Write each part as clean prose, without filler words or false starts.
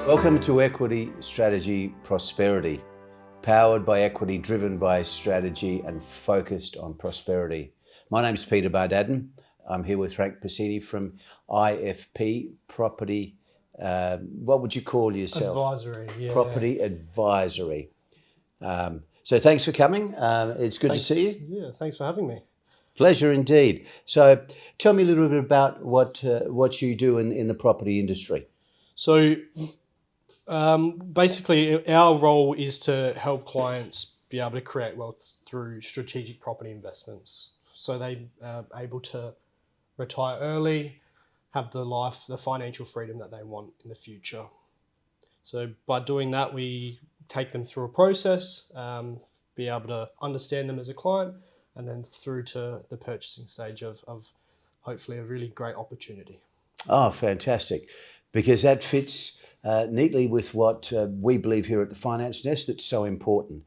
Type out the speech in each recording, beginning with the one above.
Welcome to Equity Strategy Prosperity, powered by equity, driven by strategy and focused on prosperity. My name's Peter Bardadyn. I'm here with Frank Passini from IFP Property, what would you call yourself? Advisory, yeah. Property Advisory. So thanks for coming. It's good to see you. Yeah, thanks for having me. Pleasure indeed. So tell me a little bit about what you do in the property industry. So basically, our role is to help clients be able to create wealth through strategic property investments. So they are able to retire early, have the financial freedom that they want in the future. So by doing that, we take them through a process, be able to understand them as a client, and then through to the purchasing stage of hopefully a really great opportunity. Oh, fantastic. Because that fits neatly with what we believe here at the Finance Nest that's so important.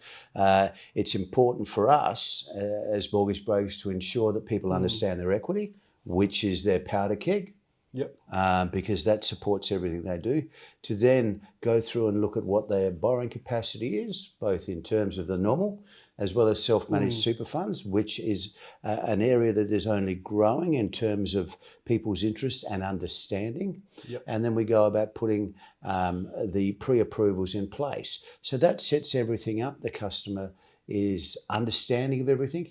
It's important for us as mortgage brokers to ensure that people understand their equity, which is their powder keg. Yep. Because that supports everything they do, to then go through and look at what their borrowing capacity is, both in terms of the normal as well as self-managed super funds, which is an area that is only growing in terms of people's interest and understanding. Yep. And then we go about putting the pre-approvals in place. So that sets everything up. The customer is understanding of everything,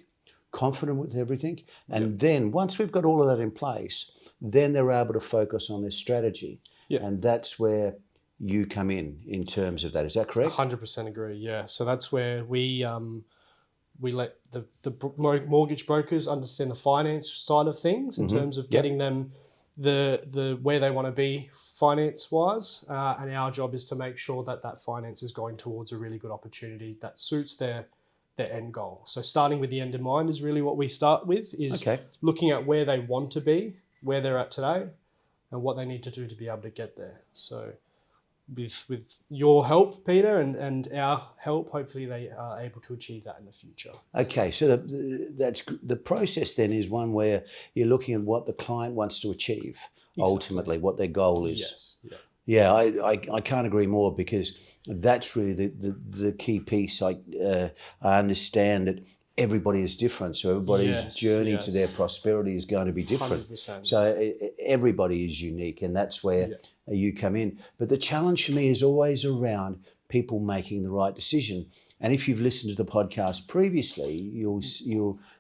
confident with everything. And then once we've got all of that in place, then they're able to focus on their strategy. Yep. And that's where you come in terms of that. Is that correct? 100% agree, yeah. So that's where we let the mortgage brokers understand the finance side of things in terms of getting them the where they want to be finance-wise. And our job is to make sure that that finance is going towards a really good opportunity that suits their end goal. So starting with the end in mind is really what we start with, is looking at where they want to be, where they're at today, and what they need to do to be able to get there. So with your help, Peter, and our help, hopefully they are able to achieve that in the future. Okay, so that's the process then is one where you're looking at what the client wants to achieve, ultimately, what their goal is. Yes. Yeah. Yeah, I can't agree more, because that's really the key piece. I understand that everybody is different, so everybody's journey to their prosperity is going to be different. 100%. So everybody is unique, and that's where you come in. But the challenge for me is always around people making the right decision. And if you've listened to the podcast previously, you'll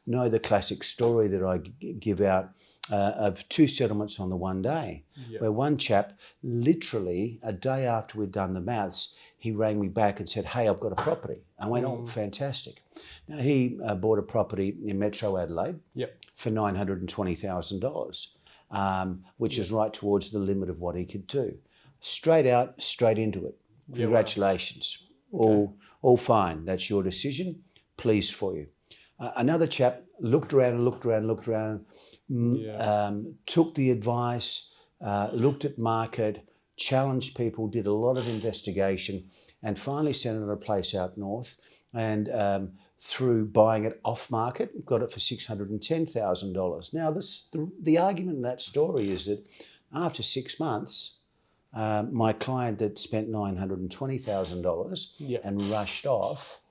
know the classic story that I give out of two settlements on the one day, where one chap, literally a day after we'd done the maths, he rang me back and said, "Hey, I've got a property." I went, "Oh, fantastic." Now, he bought a property in Metro Adelaide for $920,000, which is right towards the limit of what he could do. Straight out, straight into it. Congratulations. All fine. That's your decision. Pleased for you. Another chap looked around, took the advice, looked at market, challenged people, did a lot of investigation, and finally sent it on a place out north, and through buying it off market, got it for $610,000. Now, the argument in that story is that after 6 months, my client that spent $920,000 and rushed off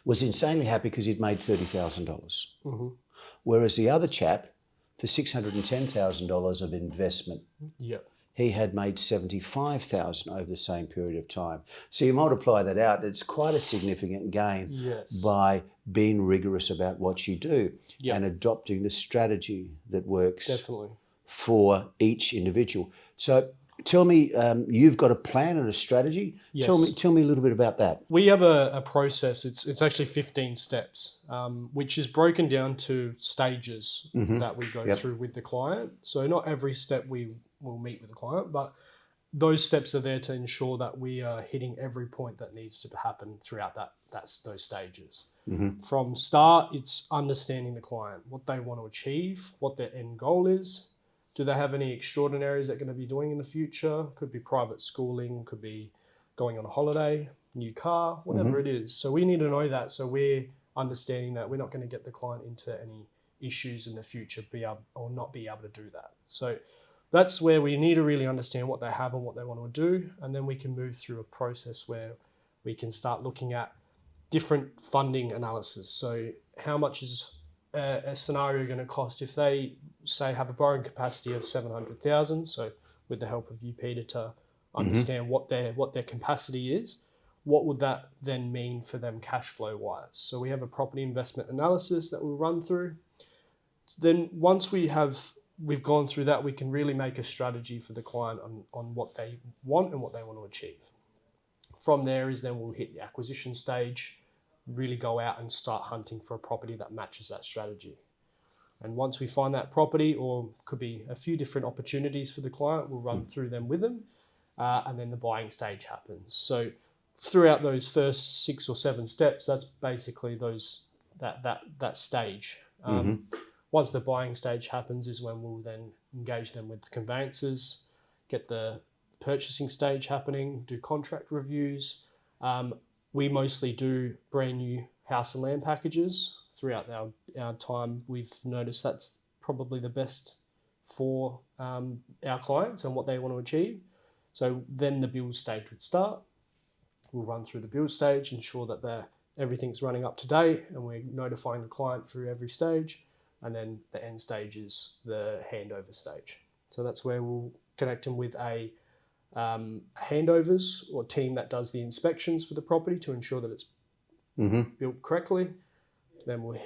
was insanely happy because he'd made $30,000. Whereas the other chap, for $610,000 of investment, he had made $75,000 over the same period of time. So you multiply that out, it's quite a significant gain by being rigorous about what you do and adopting the strategy that works for each individual. So tell me, you've got a plan and a strategy. Yes. Tell me a little bit about that. We have a process. It's actually 15 steps, which is broken down to stages that we go through with the client. So not every step we will meet with the client, but those steps are there to ensure that we are hitting every point that needs to happen throughout those stages. From start, it's understanding the client, what they want to achieve, what their end goal is. Do they have any extraordinaries they're going to be doing in the future? Could be private schooling, could be going on a holiday, new car, whatever it is. So we need to know that, so we're understanding that we're not going to get the client into any issues in the future, or not be able to do that. So that's where we need to really understand what they have and what they want to do, and then we can move through a process where we can start looking at different funding analysis. So how much is a scenario going to cost if they say have a borrowing capacity of 700,000? So with the help of you, Peter, to understand what their capacity is, what would that then mean for them cash flow wise? So we have a property investment analysis that we'll run through. Then once we've gone through that, we can really make a strategy for the client on what they want and what they want to achieve. From there is then we'll hit the acquisition stage, really go out and start hunting for a property that matches that strategy. And once we find that property, or could be a few different opportunities for the client, we'll run through them with them, and then the buying stage happens. So throughout those first 6 or 7 steps, that's basically that stage. Once the buying stage happens is when we'll then engage them with conveyancers, get the purchasing stage happening, do contract reviews. We mostly do brand new house and land packages. Throughout our time, we've noticed that's probably the best for our clients and what they want to achieve. So then the build stage would start. We'll run through the build stage, ensure that everything's running up to date, and we're notifying the client through every stage. And then the end stage is the handover stage. So that's where we'll connect them with a handovers or team that does the inspections for the property to ensure that it's built correctly. Then we'll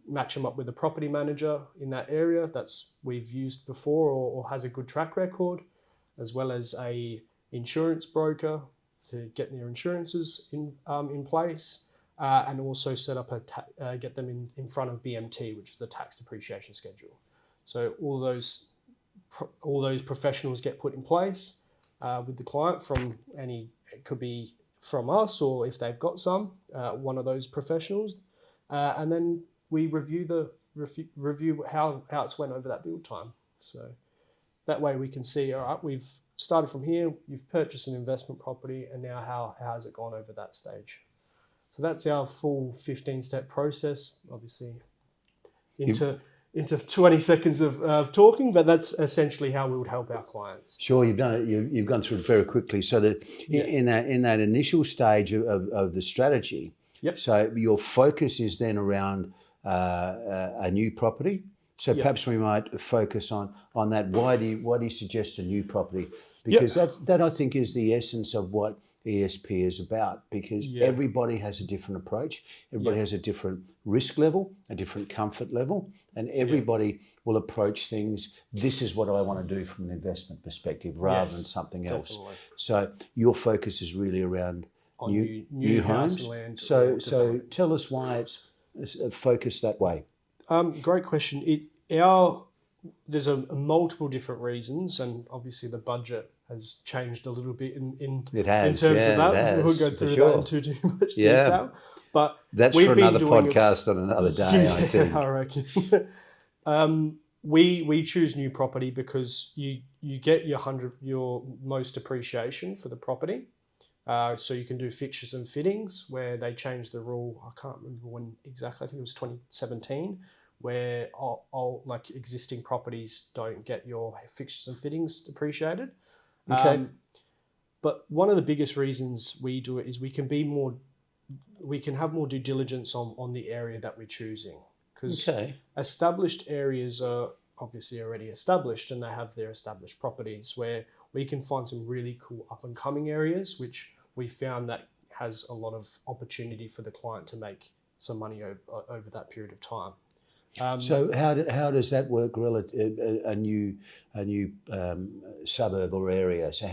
match them up with a property manager in that area that's we've used before or has a good track record, as well as a insurance broker to get their insurances in place, and also set up get them in front of BMT, which is the tax depreciation schedule. So all those professionals get put in place with the client it could be from us, or if they've got one of those professionals, and then we review how it's went over that build time. So that way we can see, all right, we've started from here, you've purchased an investment property, and now how has it gone over that stage? So that's our full 15-step process, obviously into 20 seconds of talking, but that's essentially how we would help our clients. Sure, you've done it. You've gone through it very quickly. So that in that initial stage of the strategy, so your focus is then around a new property. So perhaps we might focus on that. Why do you suggest a new property? Because that I think is the essence of what ESP is about, because everybody has a different approach. Everybody has a different risk level, a different comfort level, and everybody will approach things. This is what I want to do from an investment perspective rather than something else. So your focus is really around new homes. Land, so tell us why it's focused that way. Great question. There's multiple different reasons, and obviously the budget has changed a little bit in terms of that. We'll go through that into too much detail. But that's for another podcast on another day, I think. I reckon. We choose new property because you get your most depreciation for the property. So you can do fixtures and fittings where they changed the rule. I can't remember when exactly. I think it was 2017. Where all like existing properties don't get your fixtures and fittings depreciated. Okay. But one of the biggest reasons we do it is we can have more due diligence on the area that we're choosing, because established areas are obviously already established and they have their established properties, where we can find some really cool up and coming areas, which we found that has a lot of opportunity for the client to make some money over that period of time. So how does that work relative a new suburb or area? So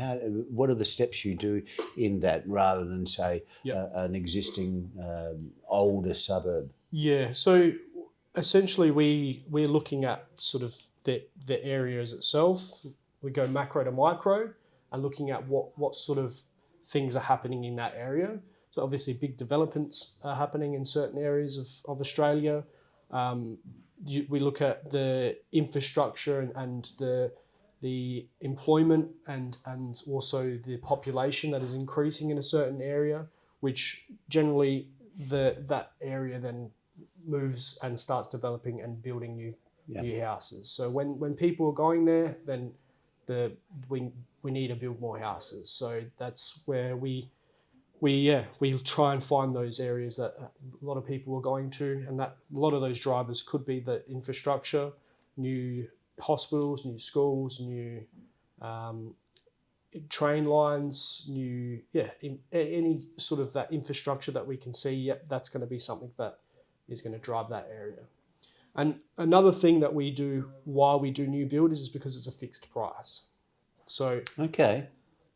what are the steps you do in that rather than say an existing older suburb? Yeah. So essentially we're looking at sort of the areas itself. We go macro to micro and looking at what sort of things are happening in that area. So obviously big developments are happening in certain areas of Australia. We look at the infrastructure and the employment and also the population that is increasing in a certain area, which generally that area then moves and starts developing and building new houses. So when people are going there, then we need to build more houses. So that's where we try and find those areas that a lot of people are going to, and that a lot of those drivers could be the infrastructure, new hospitals, new schools, new train lines, any sort of that infrastructure that we can see. That's going to be something that is going to drive that area. And another thing that we do while we do new builds is because it's a fixed price. So Okay.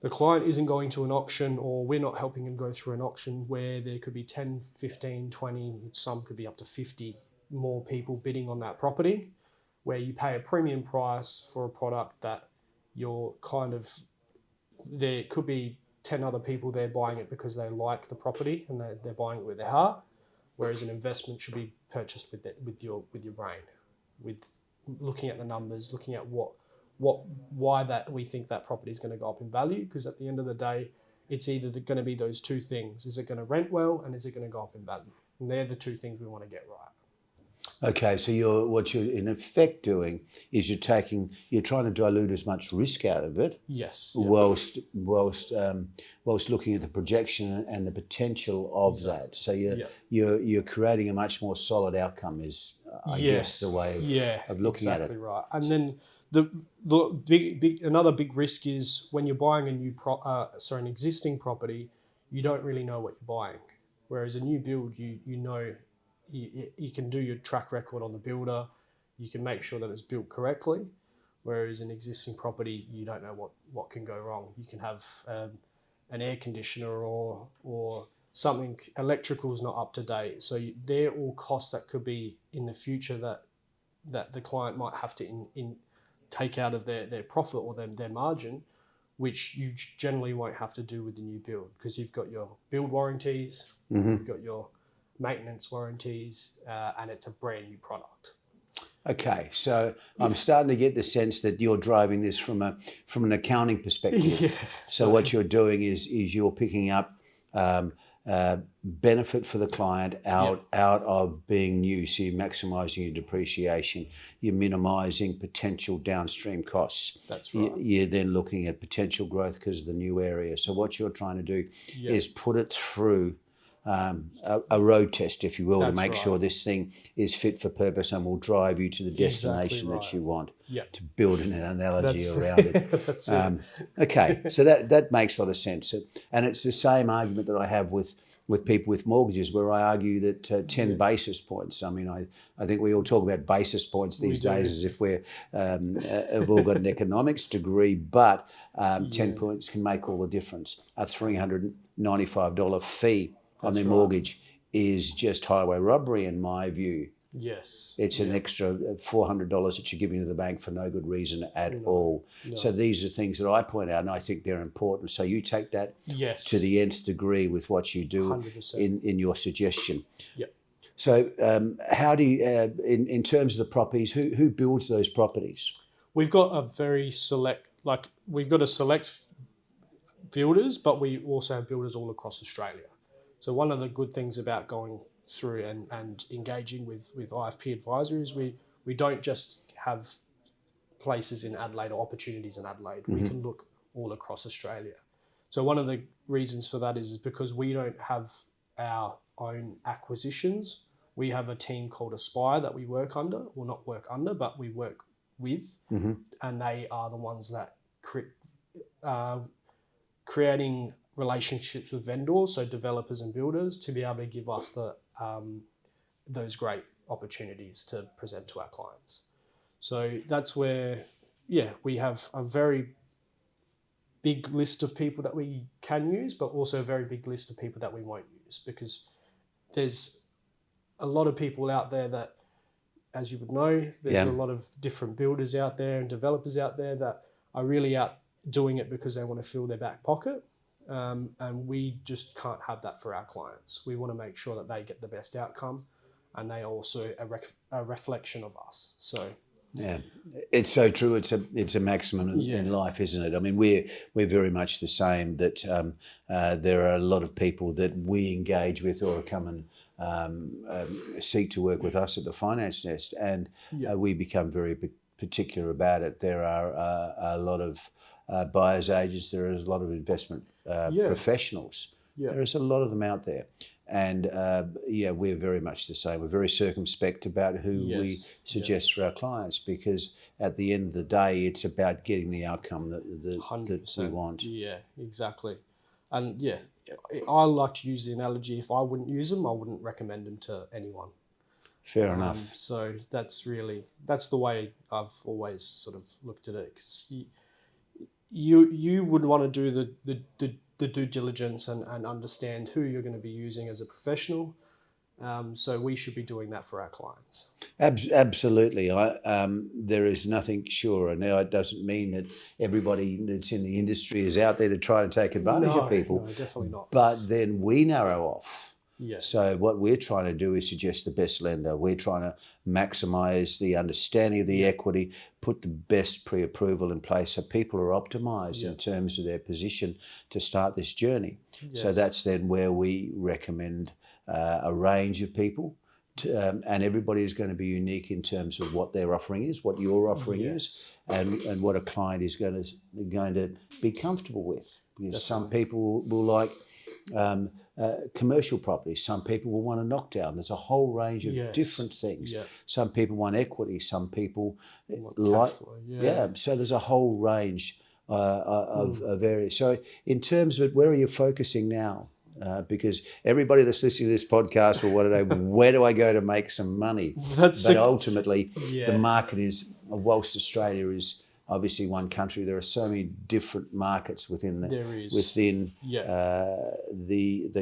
the client isn't going to an auction, or we're not helping them go through an auction where there could be 10, 15, 20, some could be up to 50 more people bidding on that property, where you pay a premium price for a product that you're kind of, there could be 10 other people there buying it because they like the property and they're buying it with their heart, whereas an investment should be purchased with your brain, with looking at the numbers, looking at why that we think that property is going to go up in value, because at the end of the day, it's either going to be those two things. Is it going to rent well, and is it going to go up in value? And they're the two things we want to get right. Okay, so what you're in effect doing is you're trying to dilute as much risk out of it. Yes. Whilst looking at the projection and the potential of that. So you're creating a much more solid outcome. Is I guess the way of looking at it. Exactly right. And then the another big risk is when you're buying an existing property, you don't really know what you're buying. Whereas a new build, you know. You can do your track record on the builder, you can make sure that it's built correctly, whereas an existing property, you don't know what can go wrong. You can have an air conditioner or something, electrical is not up to date. So they're all costs that could be in the future that the client might have to take out of their profit or their margin, which you generally won't have to do with the new build, because you've got your build warranties, you've got your maintenance warranties, and it's a brand new product. Okay, so I'm starting to get the sense that you're driving this from an accounting perspective. So what you're doing is you're picking up benefit for the client out of being new. So you're maximising your depreciation. You're minimising potential downstream costs. That's right. You're then looking at potential growth because of the new area. So what you're trying to do is put it through a road test, if you will, to make sure this thing is fit for purpose and will drive you to the destination that you want. To build an analogy around it. That's it. Okay, so that makes a lot of sense, and it's the same argument that I have with people with mortgages, where I argue that 10 basis points. I mean, I think we all talk about basis points these days as if we've all got an economics degree, but 10 points can make all the difference. A $395 fee on their mortgage is just highway robbery, in my view. Yes. It's an extra $400 that you're giving to the bank for no good reason at all. No. So these are things that I point out, and I think they're important. So you take that to the nth degree with what you do 100%. in your suggestion. Yep. So how do you, in terms of the properties, who builds those properties? We've got a very select, builders, but we also have builders all across Australia. So one of the good things about going through and engaging with IFP Advisory is we don't just have places in Adelaide or opportunities in Adelaide. We can look all across Australia. So one of the reasons for that is because we don't have our own acquisitions. We have a team called Aspire that we work under, well, not work under, but we work with, and they are the ones that creating relationships with vendors, so developers and builders, to be able to give us those great opportunities to present to our clients. So that's where, we have a very big list of people that we can use, but also a very big list of people that we won't use, because there's a lot of people out there that, as you would know, there's a lot of different builders out there and developers out there that are really out doing it because they want to fill their back pocket. And we just can't have that for our clients. We want to make sure that they get the best outcome, and they are also a reflection of us. So it's so true. It's a maximum in life, isn't it? I mean, we're very much the same. That there are a lot of people that we engage with or come and seek to work with us at the Finance Nest, and we become very particular about it. There are a lot of buyers agents. There is a lot of investment professionals. Yeah. There's a lot of them out there. And we're very much the same. We're very circumspect about who we suggest for our clients, because at the end of the day, it's about getting the outcome that we want. Yeah, exactly. And I like to use the analogy, if I wouldn't use them, I wouldn't recommend them to anyone. Fair enough. So that's the way I've always sort of looked at it, because you would want to do the due diligence and understand who you're going to be using as a professional. So we should be doing that for our clients. Absolutely. There is nothing surer. Now, it doesn't mean that everybody that's in the industry is out there to try to take advantage of people. No, definitely not. But then we narrow off. Yeah. So what we're trying to do is suggest the best lender. We're trying to maximise the understanding of the equity, put the best pre-approval in place so people are optimised in terms of their position to start this journey. Yes. So that's then where we recommend a range of people, and everybody is going to be unique in terms of what their offering is, what your offering is, and what a client is going to be comfortable with. Because some people will like commercial properties. Some people will want a knockdown. There's a whole range of different things. Yeah. Some people want equity. Some people like So there's a whole range of areas. So in terms of where are you focusing now? Because everybody that's listening to this podcast will want to know, where do I go to make some money? But ultimately, the market is, whilst Australia is obviously one country, there are so many different markets within the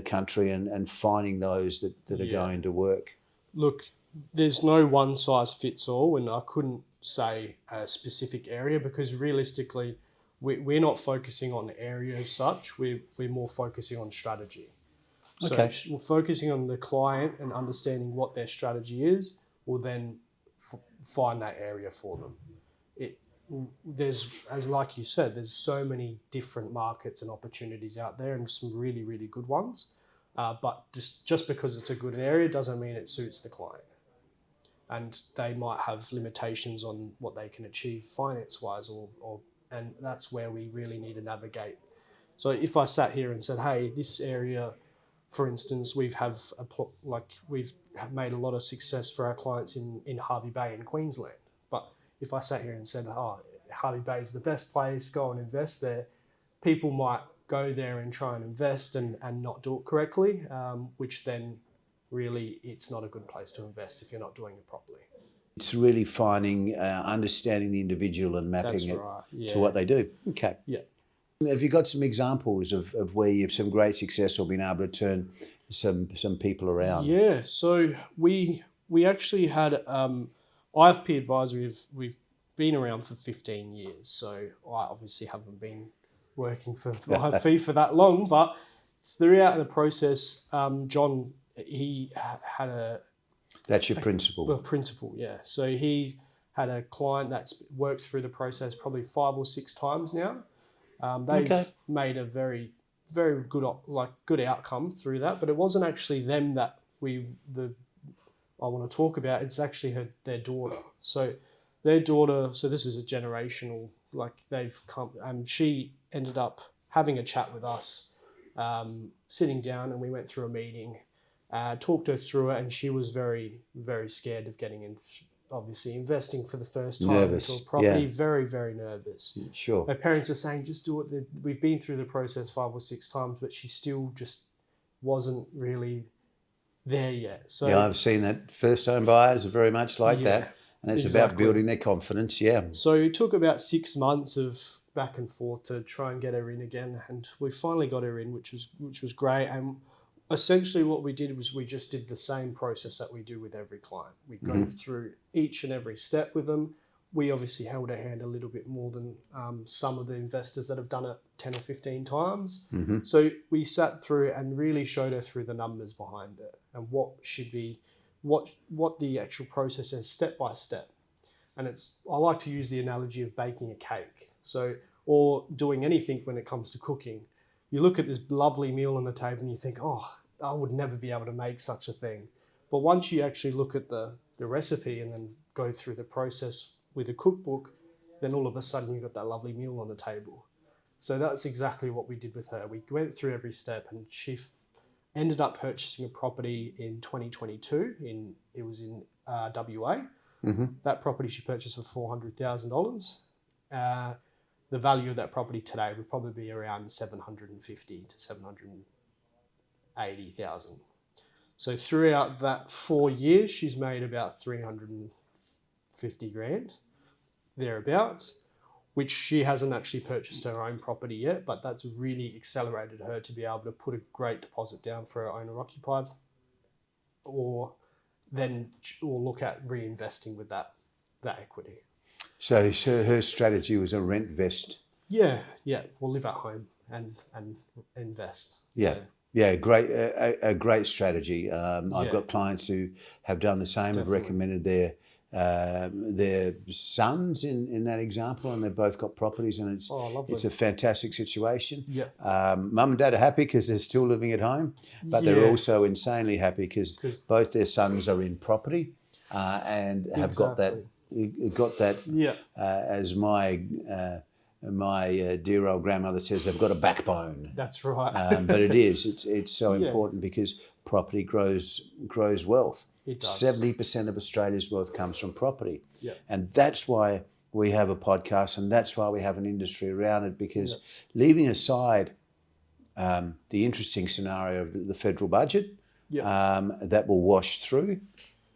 country, and finding those that are going to work. Look, there's no one size fits all, and I couldn't say a specific area, because realistically, we're not focusing on area as such. We're more focusing on strategy. So we're focusing on the client and understanding what their strategy is. We'll then find that area for them. Like you said, there's so many different markets and opportunities out there, and some really, really good ones. But just because it's a good area doesn't mean it suits the client. And they might have limitations on what they can achieve finance-wise, and that's where we really need to navigate. So if I sat here and said, hey, this area, for instance, we've made a lot of success for our clients in Hervey Bay in Queensland. But if I sat here and said, Hervey Bay is the best place, go and invest there, people might go there and try and invest and not do it correctly, which then really it's not a good place to invest if you're not doing it properly. It's really finding, understanding the individual and mapping it to what they do. Okay. Yeah. Have you got some examples of where you've some great success or been able to turn some people around? Yeah. So we actually had IFP Advisory. We've been around for 15 years. So I obviously haven't been working for IFP for that long, but throughout the process, John, he had a... That's your principal. Well, principal, yeah. So he had a client that's worked through the process probably 5 or 6 times now. They've made a very, very good outcome through that, but it wasn't actually them that I want to talk about. It's actually their daughter. So their daughter. So this is a generational. They've come, and she ended up having a chat with us, sitting down, and we went through a meeting. Talked her through it, and she was very, very scared of getting in. Obviously, investing for the first time into a property, very, very nervous. Sure. Her parents are saying, just do it. We've been through the process 5 or 6 times, but she still just wasn't really there yet. So I've seen that. First-time buyers are very much like that, and it's about building their confidence. Yeah. So it took about 6 months of back and forth to try and get her in again, and we finally got her in, which was great. And essentially what we did was we just did the same process that we do with every client. We go through each and every step with them. We obviously held our hand a little bit more than some of the investors that have done it 10 or 15 times. Mm-hmm. So we sat through and really showed her through the numbers behind it and what the actual process is step by step. And I like to use the analogy of baking a cake. Or doing anything when it comes to cooking. You look at this lovely meal on the table and you think, I would never be able to make such a thing. But once you actually look at the recipe and then go through the process with a cookbook, then all of a sudden you've got that lovely meal on the table. So that's exactly what we did with her. We went through every step, and she ended up purchasing a property in 2022. It was in WA. Mm-hmm. That property she purchased for $400,000. The value of that property today would probably be around 750 to 780,000. So throughout that 4 years, she's made about 350 grand, thereabouts, which she hasn't actually purchased her own property yet, but that's really accelerated her to be able to put a great deposit down for her owner-occupied, or look at reinvesting with that equity. So her strategy was a rent vest. Yeah. We'll live at home and invest. Yeah, great, a great strategy. I've got clients who have done the same. Definitely. Have recommended their sons in that example, and they've both got properties, and it's a fantastic situation. Yeah. Mum and dad are happy because they're still living at home, but they're also insanely happy because both their sons are in property and have got that. As my dear old grandmother says, they've got a backbone. That's right. But it's so important because property grows wealth. It does. 70% of Australia's wealth comes from property. Yeah. And that's why we have a podcast, and that's why we have an industry around it, because leaving aside the interesting scenario of the federal budget that will wash through,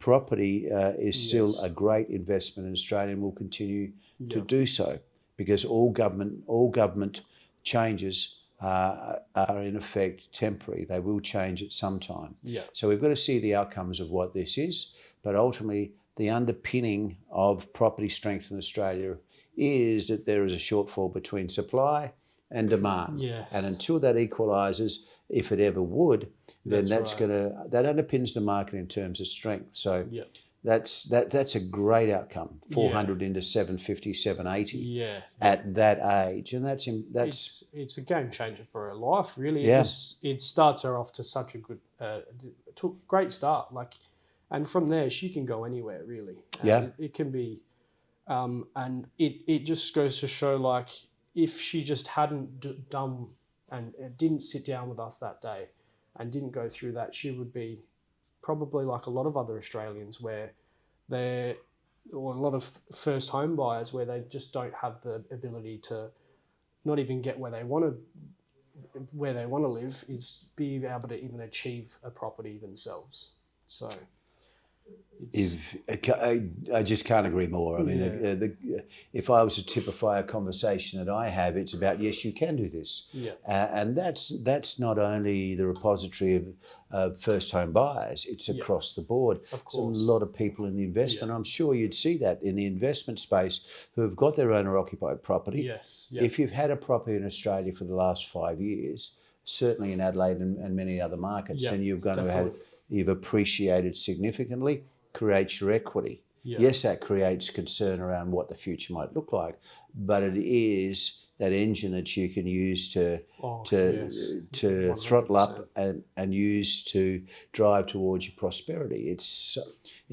property is still a great investment in Australia and will continue to do so, because all government changes are in effect temporary. They will change at some time. Yeah. So we've got to see the outcomes of what this is, but ultimately the underpinning of property strength in Australia is that there is a shortfall between supply and demand. Yes. And until that equalises, if it ever would, then that underpins the market in terms of strength. So that's a great outcome. 400 into 750, 780 at that age, and that's it's a game changer for her life, really. Yeah. It starts her off to such a good, great start. And from there she can go anywhere, really. It can be, and it just goes to show, if she just hadn't done and didn't sit down with us that day and didn't go through that, she would be probably like a lot of other Australians or a lot of first home buyers where they just don't have the ability to not even get where they want to live, is be able to even achieve a property themselves. So I just can't agree more. I mean, if I was to typify a conversation that I have, it's about, yes, you can do this. And that's not only the repository of first home buyers, it's across the board. Of course. There's a lot of people in the investment. I'm sure you'd see that in the investment space who have got their owner-occupied property. Yes. If you've had a property in Australia for the last 5 years, certainly in Adelaide and many other markets, then you've appreciated significantly, creates your equity. Yes, that creates concern around what the future might look like, but it is that engine that you can use to throttle up and use to drive towards your prosperity. It's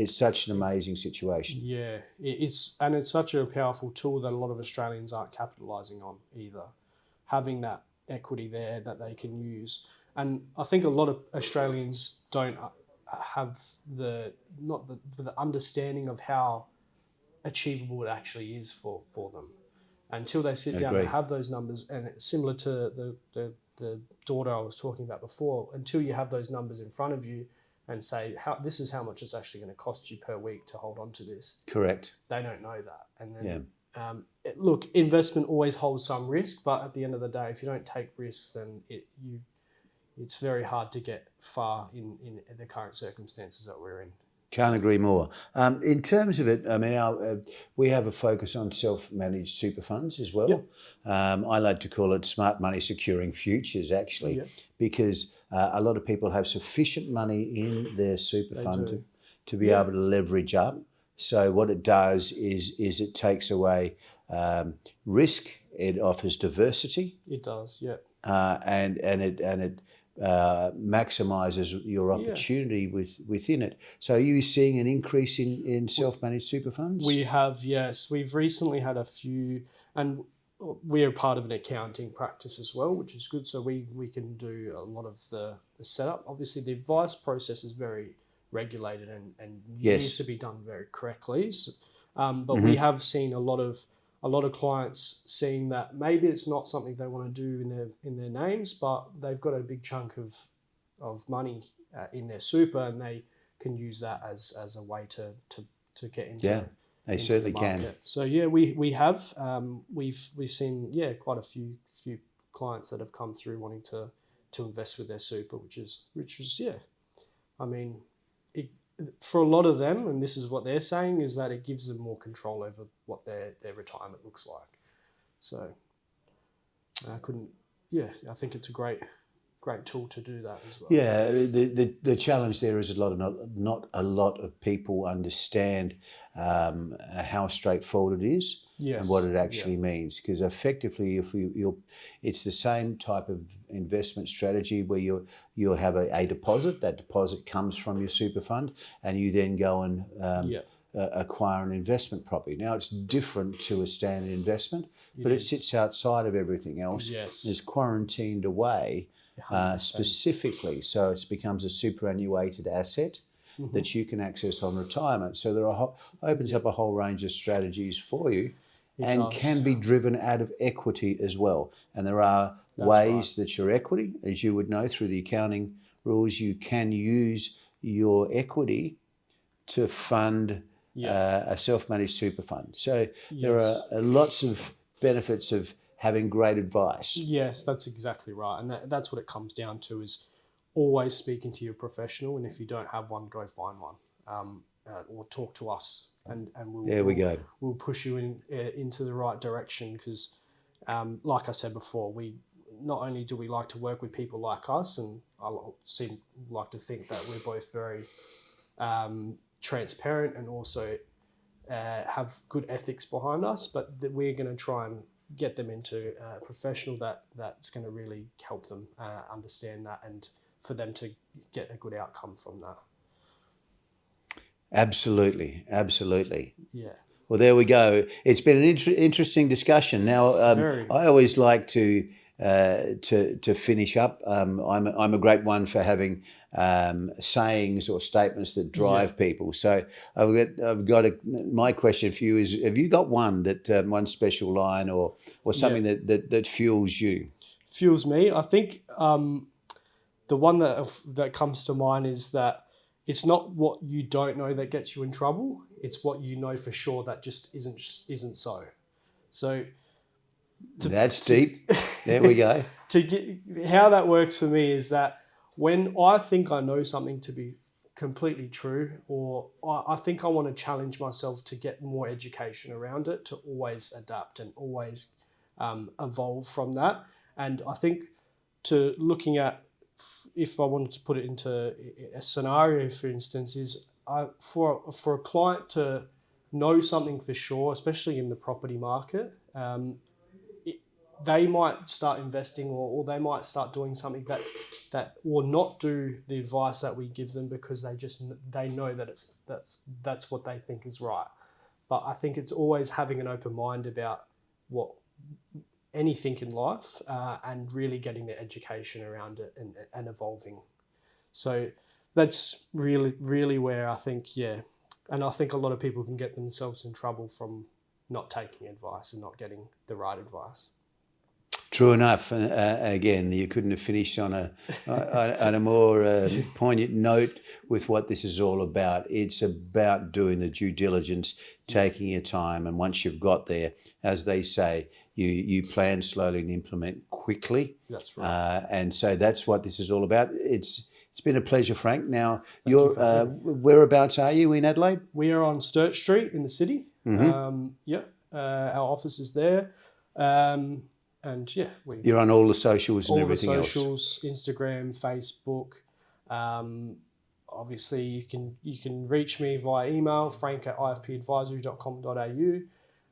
such an amazing situation. Yeah, it's such a powerful tool that a lot of Australians aren't capitalising on either, having that equity there that they can use. And I think a lot of Australians don't have the understanding of how achievable it actually is for them until they sit down and have those numbers. And it's similar to the daughter I was talking about before, until you have those numbers in front of you and say, this is how much it's actually going to cost you per week to hold on to this. Correct. They don't know that. And then look, investment always holds some risk, but at the end of the day, if you don't take risks, then it's very hard to get far in the current circumstances that we're in. Can't agree more. In terms of it, I mean, we have a focus on self-managed super funds as well. I like to call it smart money securing futures, actually, because a lot of people have sufficient money in their super fund to be able to leverage up. So what it does is it takes away risk. It offers diversity. It does, and it maximises your opportunity within it. So are you seeing an increase in self-managed super funds? We have, yes. We've recently had a few, and we are part of an accounting practice as well, which is good. So we can do a lot of the setup. Obviously, the advice process is very regulated and needs to be done very correctly. So, but we have seen a lot of clients seeing that maybe it's not something they want to do in their names, but they've got a big chunk of money in their super, and they can use that as a way to get into they certainly can. So we have we've seen quite a few clients that have come through wanting to invest with their super, which is I mean, for a lot of them, and this is what they're saying, is that it gives them more control over what their retirement looks like. So I think it's a great tool to do that as well. Yeah, the challenge there is not a lot of people understand how straightforward it is and what it actually means. Because effectively, it's the same type of investment strategy where you'll have a deposit. That deposit comes from your super fund, and you then go and acquire an investment property. Now, it's different to a standard investment, but it sits outside of everything else. Yes. It's quarantined away. Specifically, so it becomes a superannuated asset that you can access on retirement. So there opens up a whole range of strategies for you, can be driven out of equity as well. And there are ways that your equity, as you would know through the accounting rules, you can use your equity to fund a self-managed super fund. So there are lots of benefits of having great advice. Yes, that's exactly right. And that's what it comes down to, is always speaking to your professional. And if you don't have one, go find one, or talk to us, and we'll push you into the right direction. Because like I said before, we not only do we like to work with people like us, and I like to think that we're both very transparent and also have good ethics behind us, but that we're going to try and get them into a professional that's going to really help them understand that, and for them to get a good outcome from that. Absolutely. Yeah. Well, there we go. It's been an interesting discussion. Now, I always like to finish up. I'm a great one for having sayings or statements that drive people. So my question for you is: have you got one one special line or something that fuels you? Fuels me. I think the one that comes to mind is that it's not what you don't know that gets you in trouble. It's what you know for sure that just isn't so. So. That's deep. There we go. How that works for me is that when I think I know something to be completely true, or I think I want to challenge myself to get more education around it, to always adapt and always evolve from that. And I think to looking at, if I wanted to put it into a scenario, for instance, is for a client to know something for sure, especially in the property market, they might start investing or they might start doing something that or not do the advice that we give them because they know that that's what they think is right. But I think it's always having an open mind about anything in life and really getting the education around it and evolving. So that's really where I think, and I think a lot of people can get themselves in trouble from not taking advice and not getting the right advice. True enough. And again, you couldn't have finished on a more poignant note with what this is all about. It's about doing the due diligence, taking your time, and once you've got there, as they say, you plan slowly and implement quickly. That's right. And so that's what this is all about. It's been a pleasure, Frank. Now, whereabouts are you in Adelaide? We are on Sturt Street in the city. Mm-hmm. Our office is there. And you're on all the socials and everything else. All the socials, Instagram, Facebook. Obviously, you can reach me via email, frank@ifpadvisory.com.au.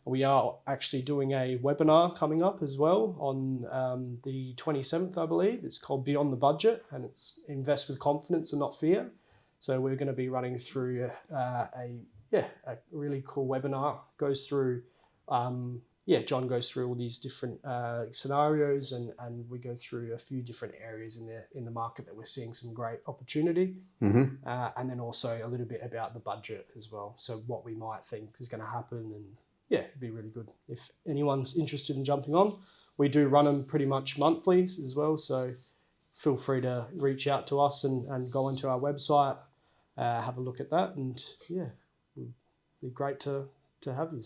We are actually doing a webinar coming up as well on the 27th, I believe. It's called Beyond the Budget, and it's Invest with Confidence and Not Fear. So we're going to be running through a really cool webinar. Goes through, John goes through all these different scenarios, and we go through a few different areas in the market that we're seeing some great opportunity, and then also a little bit about the budget as well. So what we might think is going to happen, and it'd be really good if anyone's interested in jumping on. We do run them pretty much monthly as well, so feel free to reach out to us and go onto our website, have a look at that, and it'd be great to have you.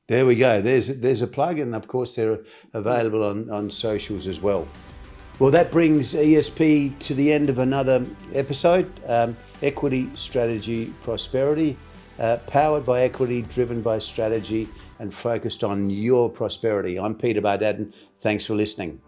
There we go. There's a plug, and of course they're available on socials as well. Well, that brings ESP to the end of another episode. Equity, Strategy, Prosperity, powered by equity, driven by strategy, and focused on your prosperity. I'm Peter Bardadyn. Thanks for listening.